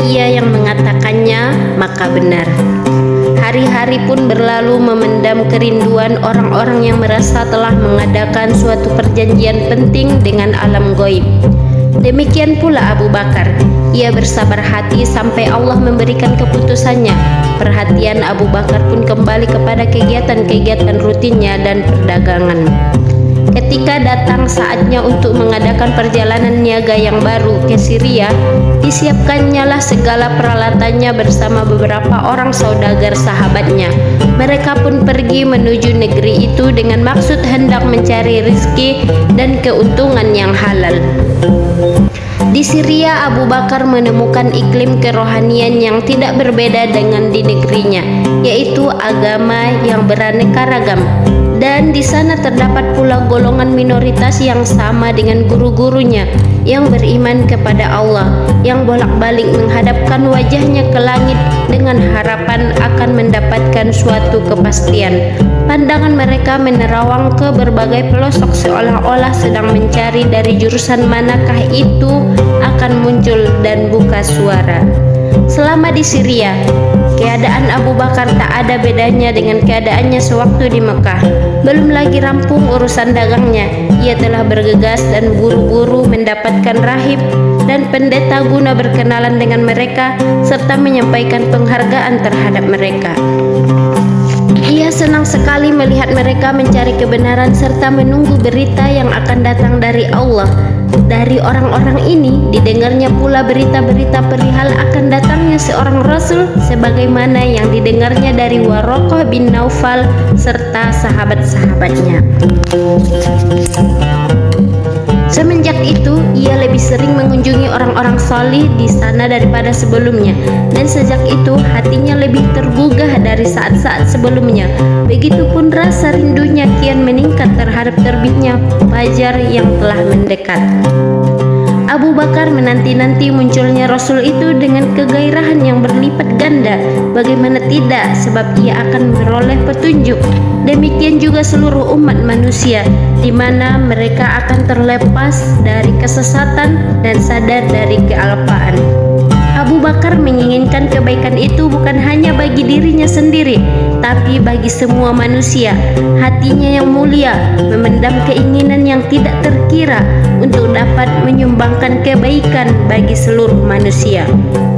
ia yang mengatakannya, maka benar. Hari-hari pun berlalu memendam kerinduan orang-orang yang merasa telah mengadakan suatu perjanjian penting dengan alam gaib. Demikian pula Abu Bakar. Ia bersabar hati sampai Allah memberikan keputusannya. Perhatian Abu Bakar pun kembali kepada kegiatan-kegiatan rutinnya dan perdagangan. Ketika datang saatnya untuk mengadakan perjalanan niaga yang baru ke Syria, disiapkannyalah segala peralatannya bersama beberapa orang saudagar sahabatnya. Mereka pun pergi menuju negeri itu dengan maksud hendak mencari rezeki dan keuntungan yang halal. Di Syria, Abu Bakar menemukan iklim kerohanian yang tidak berbeda dengan di negerinya, yaitu agama yang beraneka ragam. Dan di sana terdapat pula golongan minoritas yang sama dengan guru-gurunya, yang beriman kepada Allah, yang bolak-balik menghadapkan wajahnya ke langit dengan harapan akan mendapatkan suatu kepastian. Pandangan mereka menerawang ke berbagai pelosok seolah-olah sedang mencari dari jurusan manakah itu akan muncul dan buka suara. Selama di Syria, keadaan Abu Bakar tak ada bedanya dengan keadaannya sewaktu di Mekah. Belum lagi rampung urusan dagangnya, ia telah bergegas dan buru-buru mendapatkan rahib dan pendeta guna berkenalan dengan mereka serta menyampaikan penghargaan terhadap mereka. Ia senang sekali melihat mereka mencari kebenaran serta menunggu berita yang akan datang dari Allah. Dari orang-orang ini didengarnya pula berita-berita perihal akan datangnya seorang Rasul sebagaimana yang didengarnya dari Waraqah bin Naufal serta sahabat-sahabatnya. Semenjak itu, ia lebih sering mengunjungi orang-orang salih di sana daripada sebelumnya, dan sejak itu hatinya lebih tergugah dari saat-saat sebelumnya. Begitupun rasa rindunya kian meningkat terhadap terbitnya fajar yang telah mendekat. Abu Bakar menanti-nanti munculnya Rasul itu dengan kegairahan yang berlipat ganda. Bagaimana tidak, sebab ia akan meroleh petunjuk. Demikian juga seluruh umat manusia, di mana mereka akan terlepas dari kesesatan dan sadar dari kealpaan. Abu Bakar menginginkan kebaikan itu bukan hanya bagi dirinya sendiri, tapi bagi semua manusia. Hatinya yang mulia memendam keinginan yang tidak terkira untuk dapat menyumbangkan kebaikan bagi seluruh manusia.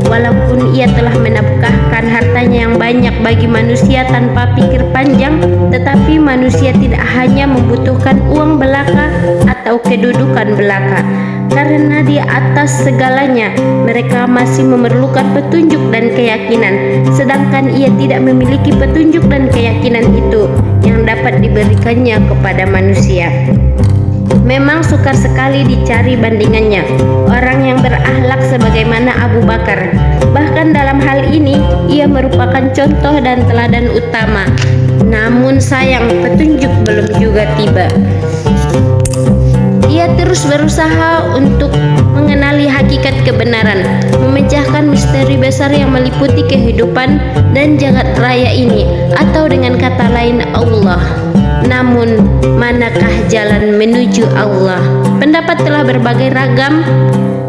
Walaupun ia telah menafkahkan hartanya yang banyak bagi manusia tanpa pikir panjang, tetapi manusia tidak hanya membutuhkan uang belaka atau kedudukan belaka. Karena di atas segalanya mereka masih memerlukan petunjuk dan keyakinan, sedangkan ia tidak memiliki petunjuk dan keyakinan itu yang dapat diberikannya kepada manusia. Memang sukar sekali dicari bandingannya orang yang berakhlak sebagaimana Abu Bakar. Bahkan dalam hal ini ia merupakan contoh dan teladan utama. Namun sayang, petunjuk belum juga tiba. Ia terus berusaha untuk mengenali hakikat kebenaran, memecahkan misteri besar yang meliputi kehidupan dan jagat raya ini, atau dengan kata lain Allah. Namun, manakah jalan menuju Allah? Pendapat telah berbagai ragam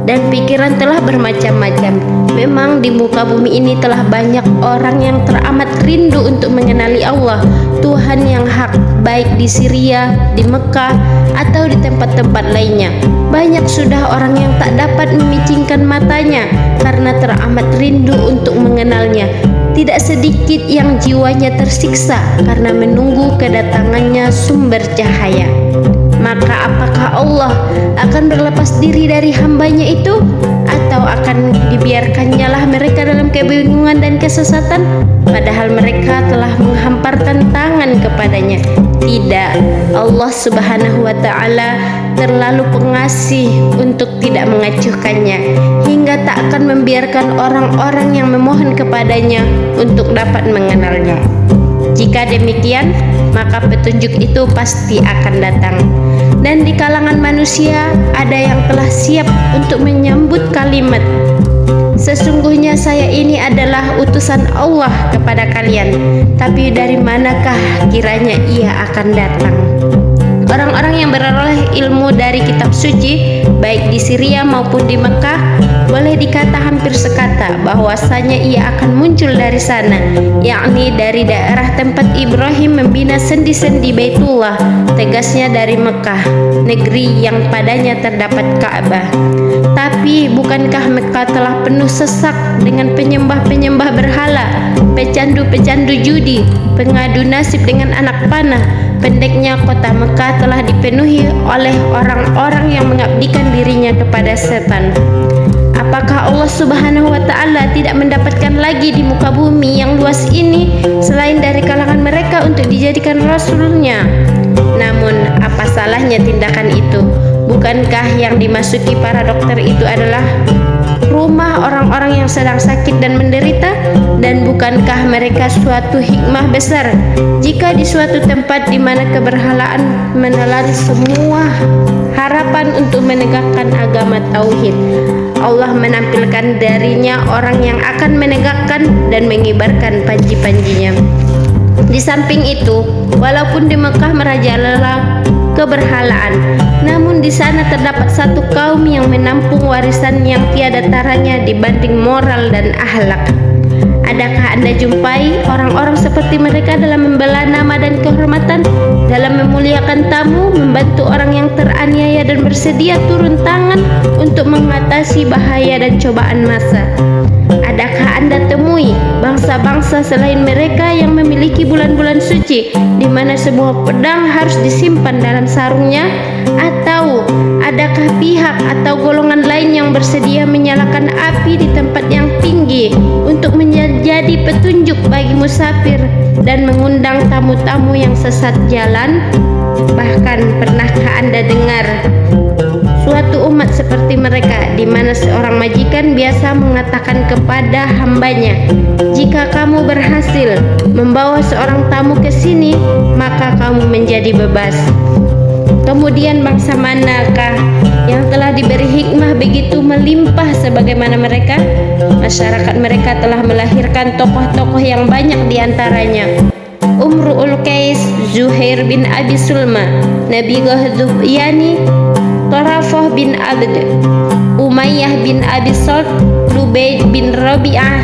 dan pikiran telah bermacam-macam. Memang di muka bumi ini telah banyak orang yang teramat rindu untuk mengenali Allah, Tuhan yang hak, baik di Syria, di Mekah, atau di tempat-tempat lainnya. Banyak sudah orang yang tak dapat memicingkan matanya karena teramat rindu untuk mengenalnya. Tidak sedikit yang jiwanya tersiksa karena menunggu kedatangannya sumber cahaya. Maka apakah Allah akan berlepas diri dari hambanya itu? Atau akan dibiarkannya lah mereka dalam kebingungan dan kesesatan, padahal mereka telah menghamparkan tangan kepadanya? Tidak, Allah Subhanahu wa Ta'ala terlalu pengasih untuk tidak mengacuhkannya, hingga tak akan membiarkan orang-orang yang memohon kepadanya untuk dapat mengenalnya. Jika demikian, maka petunjuk itu pasti akan datang. Dan di kalangan manusia ada yang telah siap untuk menyambut kalimat, sesungguhnya saya ini adalah utusan Allah kepada kalian. Tapi dari manakah kiranya ia akan datang? Orang-orang yang beroleh ilmu dari kitab suci, baik di Syria maupun di Mekah, boleh dikata hampir sekata bahwasanya ia akan muncul dari sana, yakni dari daerah tempat Ibrahim membina sendi-sendi Baitullah, tegasnya dari Mekah, negeri yang padanya terdapat Ka'bah. Tapi bukankah Mekah telah penuh sesak dengan penyembah-penyembah berhala, pecandu-pecandu judi, pengadu nasib dengan anak panah? Pendeknya kota Mekah telah dipenuhi oleh orang-orang yang mengabdikan dirinya kepada setan. Apakah Allah Subhanahu wa Ta'ala tidak mendapatkan lagi di muka bumi yang luas ini selain dari kalangan mereka untuk dijadikan Rasulnya? Namun apa salahnya tindakan itu? Bukankah yang dimasuki para dokter itu adalah rumah orang-orang yang sedang sakit dan menderita? Dan bukankah mereka suatu hikmah besar jika di suatu tempat di mana keberhalaan menelan semua harapan untuk menegakkan agama tauhid, Allah menampilkan darinya orang yang akan menegakkan dan mengibarkan panji-panjinya. Di samping itu, walaupun di Mekah merajalela keberhalaan, namun di sana terdapat satu kaum yang menampung warisan yang tiada taranya dibanding moral dan akhlak. Adakah Anda jumpai orang-orang seperti mereka dalam membela nama dan kehormatan, dalam memuliakan tamu, membantu orang yang teraniaya dan bersedia turun tangan untuk mengatasi bahaya dan cobaan masa? Adakah Anda temui bangsa-bangsa selain mereka yang memiliki bulan-bulan suci di mana semua pedang harus disimpan dalam sarungnya? Atau adakah pihak atau golongan lain yang bersedia menyalakan api di tempat yang tinggi untuk menjadi petunjuk bagi musafir dan mengundang tamu-tamu yang sesat jalan? Bahkan pernahkah Anda dengar suatu umat seperti mereka di mana seorang majikan biasa mengatakan kepada hambanya, "Jika kamu berhasil membawa seorang tamu ke sini, maka kamu menjadi bebas." Kemudian bangsa manakah yang telah diberi hikmah begitu melimpah sebagaimana mereka? Masyarakat mereka telah melahirkan tokoh-tokoh yang banyak diantaranya: Umru'ul Qais, Zuhair bin Abi Sulma, Nabigah Dzufyani, Tarafah bin Abd, Umayyah bin Abi Salt, Lubaid bin Rabi'ah,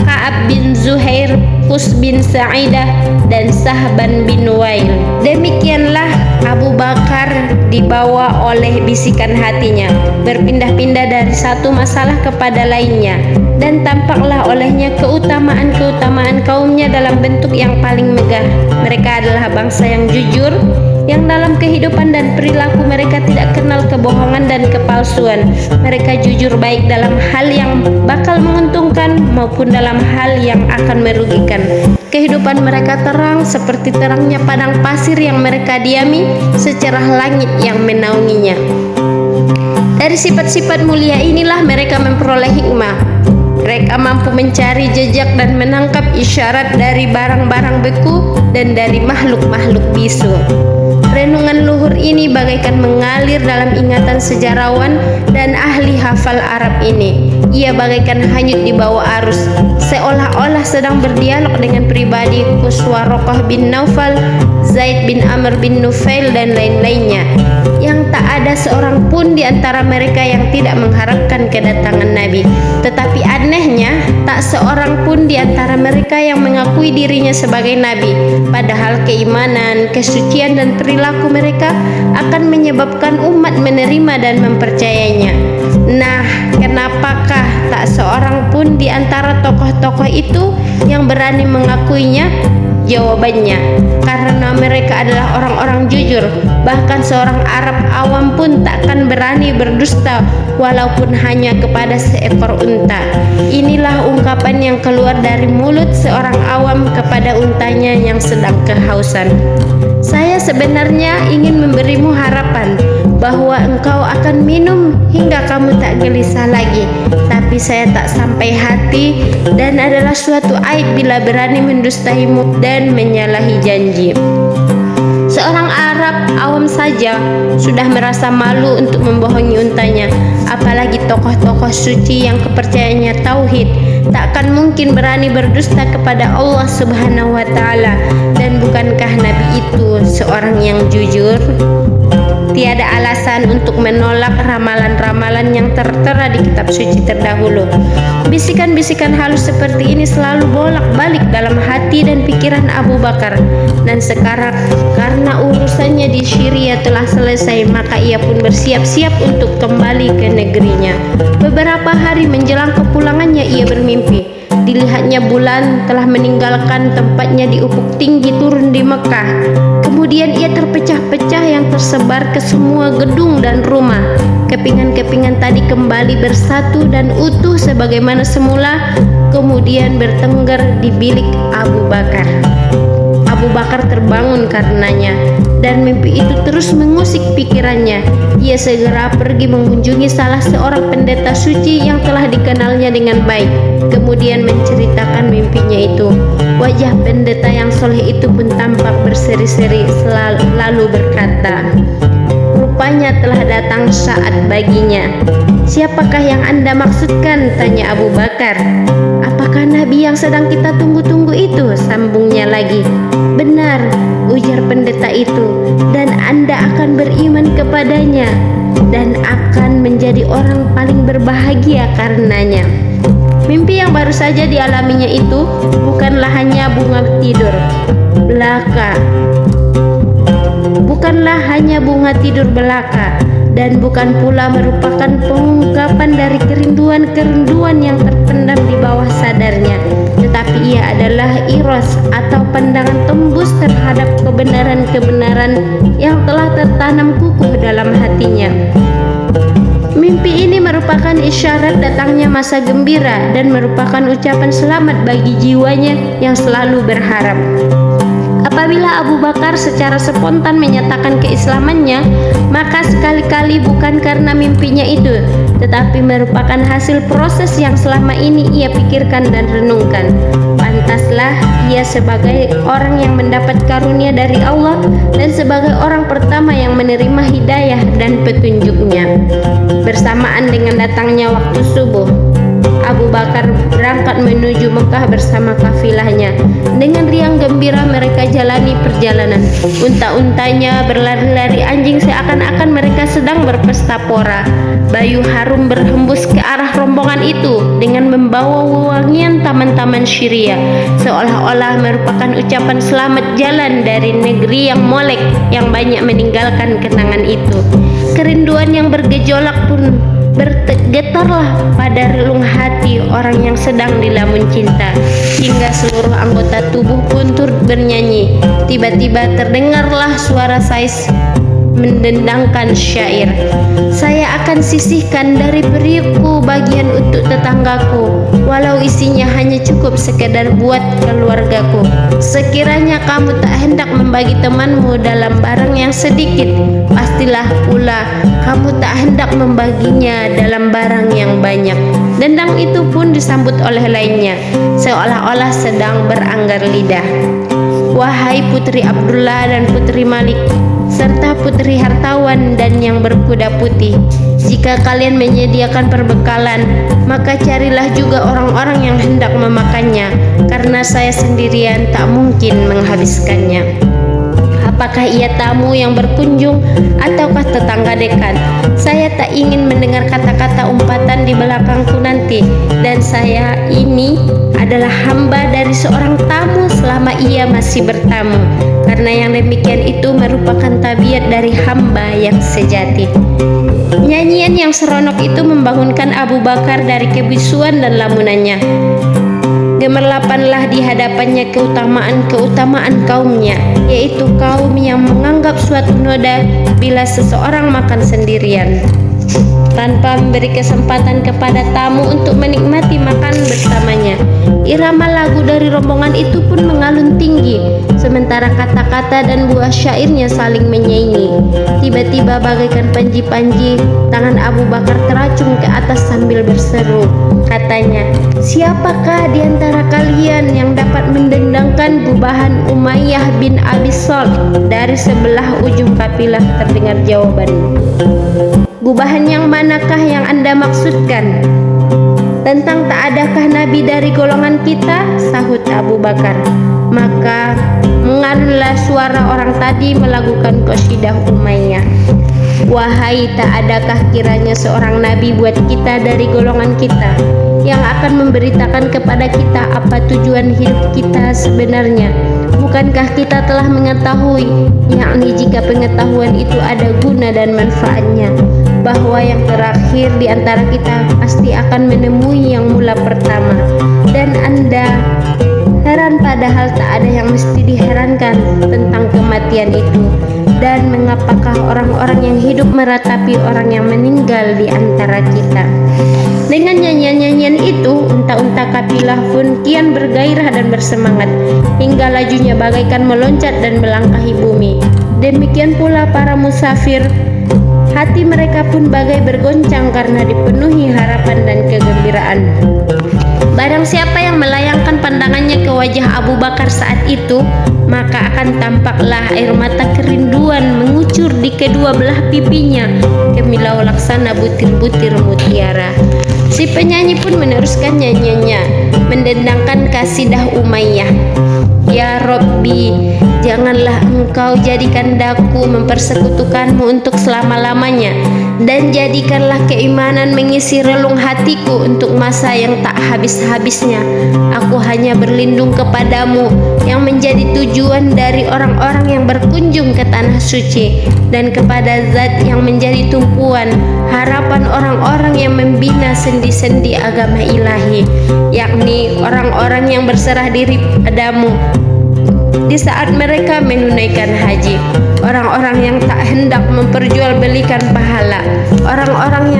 Ka'ab bin Zuhair, Qus bin Sa'idah, dan Sahban bin Wail. Demikianlah Abu Bakar dibawa oleh bisikan hatinya, berpindah-pindah dari satu masalah kepada lainnya, dan tampaklah olehnya keutamaan-keutamaan kaumnya dalam bentuk yang paling megah. Mereka adalah bangsa yang jujur, yang dalam kehidupan dan perilaku mereka tidak kenal kebohongan dan kepalsuan. Mereka jujur baik dalam hal yang bakal menguntungkan maupun dalam hal yang akan merugikan. Kehidupan mereka terang seperti terangnya padang pasir yang mereka diami, secerah langit yang menaunginya. Dari sifat-sifat mulia inilah mereka memperoleh hikmah. Mereka mampu mencari jejak dan menangkap isyarat dari barang-barang beku dan dari makhluk-makhluk bisu. Renungan luhur ini bagaikan mengalir dalam ingatan sejarawan dan ahli hafal Arab ini. Ia bagaikan hanyut di bawah arus, seolah-olah sedang berdialog dengan pribadi Waraqah bin Naufal, Zaid bin Amr bin Nufail, dan lain-lainnya. Yang tak ada seorang pun di antara mereka yang tidak mengharapkan kedatangan Nabi. Tetapi anehnya, tak seorang pun di antara mereka yang mengakui dirinya sebagai Nabi. Padahal keimanan, kesucian, dan perilaku mereka akan menyebabkan umat menerima dan mempercayainya. Nah, kenapakah tak seorang pun di antara tokoh-tokoh itu yang berani mengakuinya? Jawabannya, karena mereka adalah orang-orang jujur. Bahkan seorang Arab awam pun takkan berani berdusta walaupun hanya kepada seekor unta. Inilah ungkapan yang keluar dari mulut seorang awam kepada untanya yang sedang kehausan. Saya sebenarnya ingin memberimu harapan bahwa engkau akan minum hingga kamu tak gelisah lagi. Tapi saya tak sampai hati dan adalah suatu aib bila berani mendustaimu dan menyalahi janji. Seorang Arab awam saja sudah merasa malu untuk membohongi untanya, apalagi tokoh-tokoh suci yang kepercayaannya tauhid. Takkan mungkin berani berdusta kepada Allah Subhanahu wa Ta'ala. Dan bukankah Nabi itu seorang yang jujur? Tiada alasan untuk menolak ramalan-ramalan yang tertera di kitab suci terdahulu. Bisikan-bisikan halus seperti ini selalu bolak-balik dalam hati dan pikiran Abu Bakar. Dan sekarang karena urusannya di Syria telah selesai, maka ia pun bersiap-siap untuk kembali ke negerinya. Beberapa hari menjelang kepulangannya ia bermimpi. Dilihatnya bulan telah meninggalkan tempatnya di ufuk tinggi turun di Mekah. Kemudian ia terpecah-pecah yang tersebar ke semua gedung dan rumah. Kepingan-kepingan tadi kembali bersatu dan utuh sebagaimana semula, kemudian bertengger di bilik Abu Bakar. Abu Bakar terbangun karenanya, dan mimpi itu terus mengusik pikirannya. Ia segera pergi mengunjungi salah seorang pendeta suci yang telah dikenalnya dengan baik, kemudian menceritakan mimpinya itu. Wajah pendeta yang soleh itu pun tampak berseri-seri, lalu berkata, "Rupanya telah datang saat baginya." "Siapakah yang Anda maksudkan?" tanya Abu Bakar. "Apakah Nabi yang sedang kita tunggu-tunggu itu?" sambungnya lagi. "Benar," ujar pendeta itu, "dan Anda akan beriman kepadanya dan akan menjadi orang paling berbahagia karenanya." Mimpi yang baru saja dialaminya itu bukanlah hanya bunga tidur belaka, dan bukan pula merupakan pengungkapan dari kerinduan-kerinduan yang terpendam di bawah sadarnya, tetapi ia adalah iros atau pandangan tembus terhadap kebenaran-kebenaran yang telah tertanam kukuh dalam hatinya. Mimpi ini merupakan isyarat datangnya masa gembira dan merupakan ucapan selamat bagi jiwanya yang selalu berharap. Apabila Abu Bakar secara spontan menyatakan keislamannya, maka sekali-kali bukan karena mimpinya itu, tetapi merupakan hasil proses yang selama ini ia pikirkan dan renungkan. Pantaslah ia sebagai orang yang mendapat karunia dari Allah dan sebagai orang pertama yang menerima hidayah dan petunjuknya. Bersamaan dengan datangnya waktu subuh, Abu Bakar berangkat menuju Mekah bersama kafilahnya. Dengan riang gembira mereka jalani perjalanan. Unta-untanya berlari-lari anjing seakan-akan mereka sedang berpesta pora. Bayu harum berhembus ke arah rombongan itu dengan membawa wewangian taman-taman Syria, seolah-olah merupakan ucapan selamat jalan dari negeri yang molek yang banyak meninggalkan kenangan itu. Kerinduan yang bergejolak pun bergetarlah pada relung hati orang yang sedang dilamun cinta, hingga seluruh anggota tubuh pun turut bernyanyi. Tiba-tiba terdengarlah suara Sais mendendangkan syair, "Saya akan sisihkan dari periukku bagian untuk tetanggaku, walau isinya hanya cukup sekedar buat keluargaku. Sekiranya kamu tak hendak membagi temanmu dalam barang yang sedikit, pastilah pula kamu tak hendak membaginya dalam barang yang banyak." Dendang itu pun disambut oleh lainnya, seolah-olah sedang beranggar lidah. "Wahai putri Abdullah dan putri Malik, serta putri hartawan dan yang berkuda putih, jika kalian menyediakan perbekalan, maka carilah juga orang-orang yang hendak memakannya, karena saya sendirian tak mungkin menghabiskannya. Apakah ia tamu yang berkunjung ataukah tetangga dekat? Saya tak ingin mendengar kata-kata umpatan di belakangku nanti, dan saya ini adalah hamba dari seorang tamu selama ia masih bertamu, karena yang demikian itu merupakan tabiat dari hamba yang sejati." Nyanyian yang seronok itu membangunkan Abu Bakar dari kebisuan dan lamunannya. Gemerlapanlah di hadapannya keutamaan kaumnya, yaitu kaum yang menganggap suatu noda bila seseorang makan sendirian, tanpa memberi kesempatan kepada tamu untuk menikmati makan bersamanya. Irama lagu dari rombongan itu pun mengalun tinggi, sementara kata-kata dan buah syairnya saling menyaingi. Tiba-tiba bagaikan panji-panji, tangan Abu Bakar teracung ke atas sambil berseru. Katanya, "Siapakah di antara kalian yang dapat mendendangkan gubahan Umayyah bin Abi Salt?" Dari sebelah ujung kafilah terdengar jawaban. "Gubahan yang manakah yang Anda maksudkan? Tentang tak adakah Nabi dari golongan kita?" sahut Abu Bakar. Maka mengalulah suara orang tadi melakukan qasidah Umayyah. Wahai, tak adakah kiranya seorang nabi buat kita dari golongan kita yang akan memberitakan kepada kita apa tujuan hidup kita sebenarnya? Bukankah kita telah mengetahui, yakni jika pengetahuan itu ada guna dan manfaatnya, bahwa yang terakhir di antara kita pasti akan menemui yang mula pertama. Dan Anda heran padahal tak ada yang mesti diherankan tentang kematian itu. Dan mengapakah orang-orang yang hidup meratapi orang yang meninggal di antara kita? Dengan nyanyian-nyanyian itu, unta-unta kafilah pun kian bergairah dan bersemangat, hingga lajunya bagaikan meloncat dan melangkahi bumi. Demikian pula para musafir, hati mereka pun bagai bergoncang karena dipenuhi harapan dan kegembiraan. Barang siapa yang melayangkan pandangannya ke wajah Abu Bakar saat itu, maka akan tampaklah air mata kerinduan mengucur di kedua belah pipinya kemilau laksana butir-butir mutiara. Si penyanyi pun meneruskan nyanyiannya, mendendangkan kasidah Umayyah. Ya Rabbi, janganlah engkau jadikan daku mempersekutukanmu untuk selama-lamanya, dan jadikanlah keimanan mengisi relung hatiku untuk masa yang tak habis-habisnya. Aku hanya berlindung kepadamu yang menjadi tujuan dari orang-orang yang berkunjung ke tanah suci, dan kepada Zat yang menjadi tumpuan harapan orang-orang yang membina sendi-sendi agama ilahi, yakni orang-orang yang berserah diri padamu di saat mereka menunaikan haji, orang-orang yang tak hendak memperjualbelikan pahala, orang-orang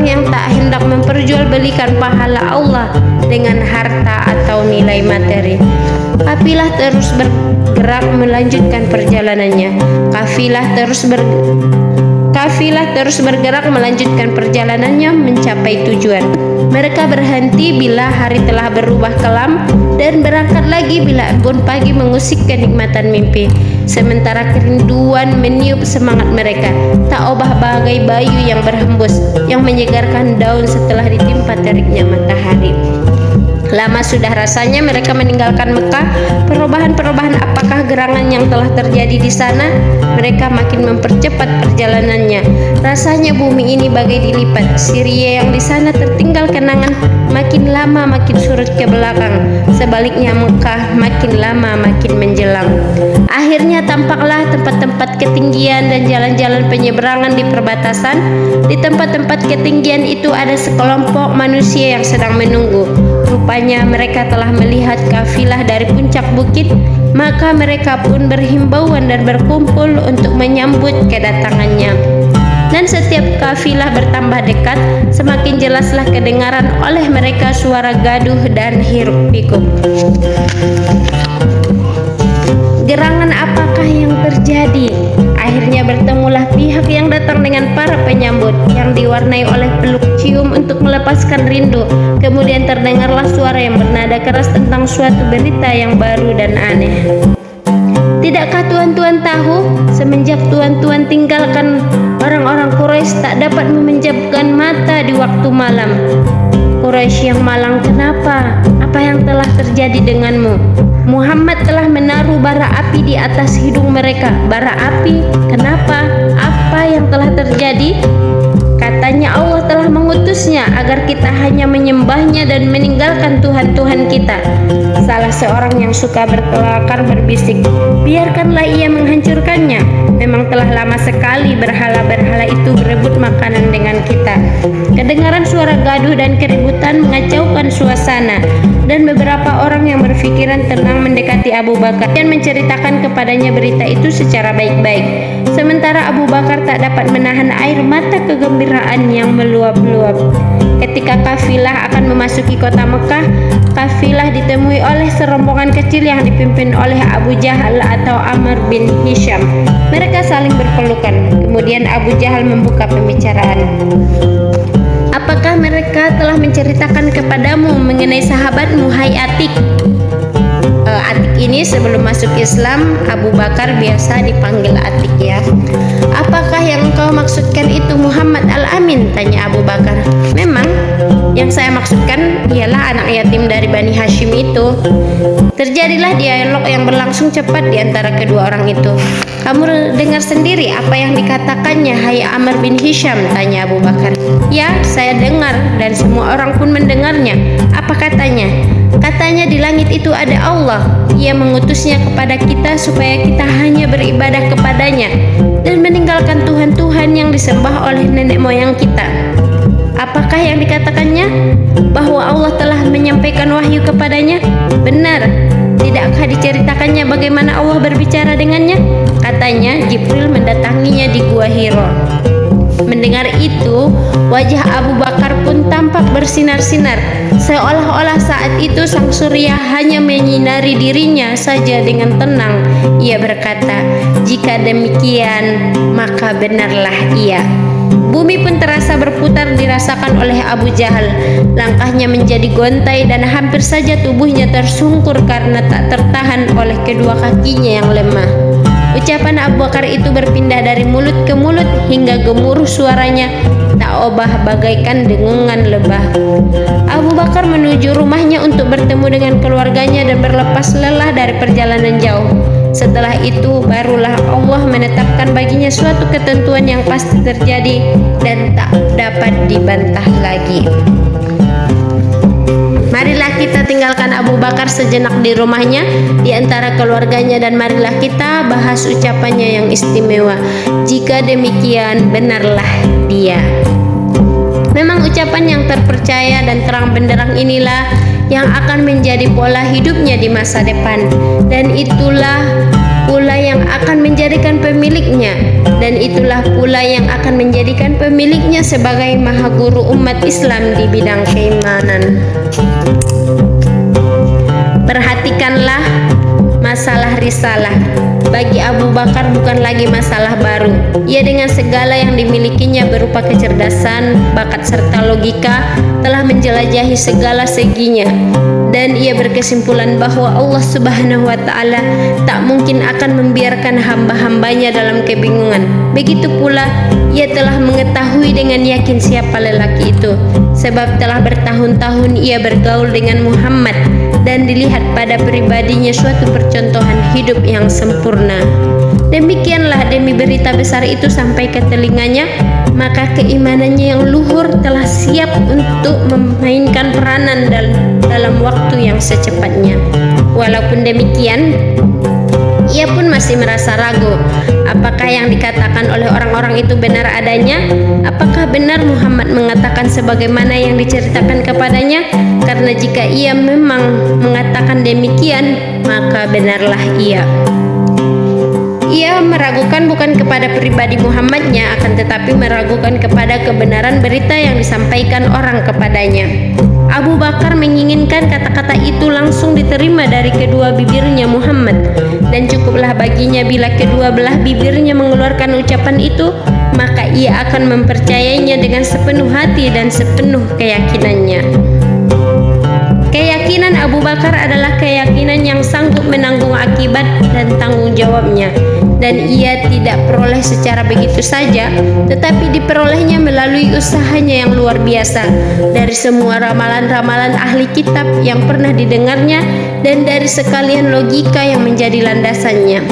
yang tak hendak memperjualbelikan pahala Allah dengan harta atau nilai materi. Kafilah terus bergerak melanjutkan perjalanannya. Kafilah terus bergerak melanjutkan perjalanannya mencapai tujuan. Mereka berhenti bila hari telah berubah kelam dan berangkat lagi bila embun pagi mengusik kenikmatan mimpi. Sementara kerinduan meniup semangat mereka, tak obah bagai bayu yang berhembus, yang menyegarkan daun setelah ditimpa teriknya matahari. Lama sudah rasanya mereka meninggalkan Mekah. Perubahan-perubahan apakah gerangan yang telah terjadi di sana? Mereka makin mempercepat perjalanannya. Rasanya bumi ini bagai dilipat. Syria yang di sana tertinggal kenangan makin lama makin surut ke belakang. Sebaliknya Mekah makin lama makin menjelang. Akhirnya tampaklah tempat-tempat ketinggian dan jalan-jalan penyeberangan di perbatasan. Di tempat-tempat ketinggian itu ada sekelompok manusia yang sedang menunggu. Rupanya mereka telah melihat kafilah dari puncak bukit, maka mereka pun berhimbauan dan berkumpul untuk menyambut kedatangannya. Dan setiap kafilah bertambah dekat, semakin jelaslah kedengaran oleh mereka suara gaduh dan hiruk-pikuk. Gerangan apakah yang terjadi? Akhirnya bertemulah pihak yang datang dengan para penyambut yang diwarnai oleh peluk cium untuk melepaskan rindu. Kemudian terdengarlah suara yang bernada keras tentang suatu berita yang baru dan aneh. Tidakkah tuan-tuan tahu, semenjak tuan-tuan tinggalkan orang-orang Quraisy tak dapat memejamkan mata di waktu malam. Quraisy yang malang, kenapa? Apa yang telah terjadi denganmu? Muhammad telah menaruh bara api di atas hidung mereka. Bara api? Kenapa? Apa yang telah terjadi? Katanya Allah telah mengutusnya agar kita hanya menyembahnya dan meninggalkan Tuhan-Tuhan kita. Salah seorang yang suka berkelakar berbisik, biarkanlah ia menghancurkannya. Memang telah lama sekali berhala-berhala itu berebut makanan dengan kita. Kedengaran suara gaduh dan keributan mengacaukan suasana, dan beberapa orang yang berpikiran tenang mendekati Abu Bakar dan menceritakan kepadanya berita itu secara baik-baik. Sementara Abu Bakar tak dapat menahan air mata kegembiraan yang meluap-luap. Ketika kafilah akan memasuki kota Mekah, kafilah ditemui oleh serombongan kecil yang dipimpin oleh Abu Jahal atau Amr bin Hisham. Mereka saling berpelukan. Kemudian Abu Jahal membuka pembicaraan. Apakah mereka telah menceritakan kepadamu mengenai sahabatmu, hai Atik? Atik ini sebelum masuk Islam, Abu Bakar biasa dipanggil Atik ya. Apakah yang engkau maksudkan itu Muhammad Al-Amin? Tanya Abu Bakar. Memang, yang saya maksudkan ialah anak yatim dari berlangsung cepat di antara kedua orang itu. "Kamu dengar sendiri apa yang dikatakannya, hai Amr bin Hisham?" tanya Abu Bakar. "Ya, saya dengar dan semua orang pun mendengarnya." "Apa katanya?" "Katanya di langit itu ada Allah. Ia mengutusnya kepada kita supaya kita hanya beribadah kepadanya dan meninggalkan Tuhan-Tuhan yang disembah oleh nenek moyang kita." "Apakah yang dikatakannya? Bahwa Allah telah menyampaikan wahyu kepadanya?" "Benar. Tidakkah diceritakannya bagaimana Allah berbicara dengannya? Katanya Jibril mendatanginya di Gua Hiro." Mendengar itu, wajah Abu Bakar pun tampak bersinar-sinar, seolah-olah saat itu sang surya hanya menyinari dirinya saja dengan tenang. Ia berkata, "Jika demikian, maka benarlah ia." Bumi pun terasa berputar dirasakan oleh Abu Jahal. Langkahnya menjadi gontai dan hampir saja tubuhnya tersungkur karena tak tertahan oleh kedua kakinya yang lemah. Ucapan Abu Bakar itu berpindah dari mulut ke mulut hingga gemuruh suaranya tak obah bagaikan dengungan lebah. Abu Bakar menuju rumahnya untuk bertemu dengan keluarganya dan berlepas lelah dari perjalanan jauh. Setelah itu barulah Allah menetapkan baginya suatu ketentuan yang pasti terjadi dan tak dapat dibantah lagi. Marilah kita tinggalkan Abu Bakar sejenak di rumahnya di antara keluarganya dan marilah kita bahas ucapannya yang istimewa. Jika demikian, benarlah dia. Memang ucapan yang terpercaya dan terang benderang inilah yang akan menjadi pola hidupnya di masa depan, dan itulah pula yang akan menjadikan pemiliknya sebagai maha guru umat Islam di bidang keimanan. Perhatikanlah masalah risalah. Bagi Abu Bakar bukan lagi masalah baru. Ia dengan segala yang dimilikinya berupa kecerdasan, bakat serta logika telah menjelajahi segala seginya. Dan ia berkesimpulan bahwa Allah Subhanahu wa Ta'ala tak mungkin akan membiarkan hamba-hambanya dalam kebingungan. Begitu pula ia telah mengetahui dengan yakin siapa lelaki itu, sebab telah bertahun-tahun ia bergaul dengan Muhammad dan dilihat pada pribadinya suatu percontohan hidup yang sempurna. Demikianlah demi berita besar itu sampai ke telinganya, maka keimanannya yang luhur telah siap untuk memainkan peranan dalam waktu yang secepatnya. Walaupun demikian, ia pun masih merasa ragu. Apakah yang dikatakan oleh orang-orang itu benar adanya? Apakah benar Muhammad mengatakan sebagaimana yang diceritakan kepadanya? Karena jika ia memang mengatakan demikian, maka benarlah ia. Ia meragukan bukan kepada pribadi Muhammadnya, akan tetapi meragukan kepada kebenaran berita yang disampaikan orang kepadanya. Abu Bakar menginginkan kata-kata itu langsung diterima dari kedua bibirnya Muhammad, dan cukuplah baginya bila kedua belah bibirnya mengeluarkan ucapan itu, maka ia akan mempercayainya dengan sepenuh hati dan sepenuh keyakinannya. Keyakinan Abu Bakar adalah keyakinan yang sanggup menanggung akibat dan tanggung jawabnya, dan ia tidak peroleh secara begitu saja, tetapi diperolehnya melalui usahanya yang luar biasa, dari semua ramalan-ramalan ahli kitab yang pernah didengarnya dan dari sekalian logika yang menjadi landasannya.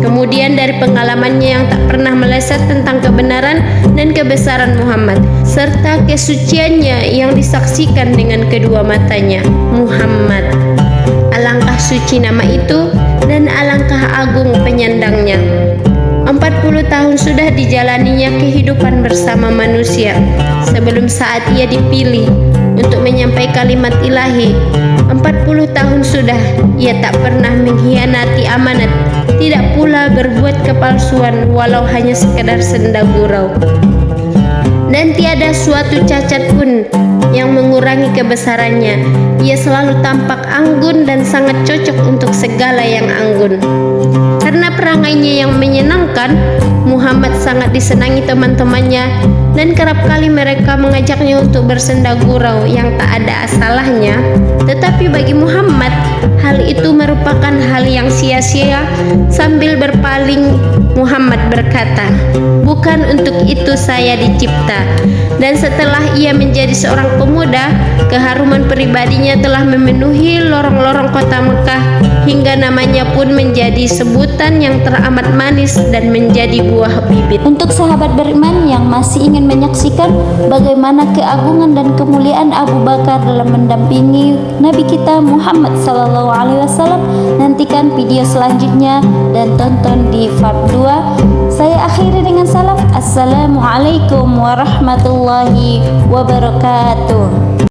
Kemudian dari pengalamannya yang tak pernah meleset tentang kebenaran dan kebesaran Muhammad, serta kesuciannya yang disaksikan dengan kedua matanya. Muhammad, alangkah suci nama itu dan alangkah agung penyandangnya. 40 tahun sudah dijalaninya kehidupan bersama manusia sebelum saat ia dipilih untuk menyampai kalimat ilahi. 40 tahun sudah ia tak pernah mengkhianati amanat, tidak pula berbuat kepalsuan walau hanya sekedar senda gurau. Dan tiada suatu cacat pun yang mengurangi kebesarannya. Ia selalu tampak anggun dan sangat cocok untuk segala yang anggun. Karena perangainya yang menyenangkan, Muhammad sangat disenangi teman-temannya dan kerap kali mereka mengajaknya untuk bersenda gurau yang tak ada salahnya. Tetapi bagi Muhammad, hal itu merupakan hal yang sia-sia. Sambil berpaling, Muhammad berkata, "Bukan untuk itu saya dicipta." Dan setelah ia menjadi seorang pemuda, keharuman pribadinya telah memenuhi lorong-lorong kota Mekah, hingga namanya pun menjadi sebutan yang teramat manis dan menjadi buah bibit. Untuk sahabat beriman yang masih ingin menyaksikan bagaimana keagungan dan kemuliaan Abu Bakar dalam mendampingi Nabi kita Muhammad SAW, nantikan video selanjutnya dan tonton di part 2. Saya akhiri dengan salam. Assalamualaikum warahmatullahi wabarakatuh.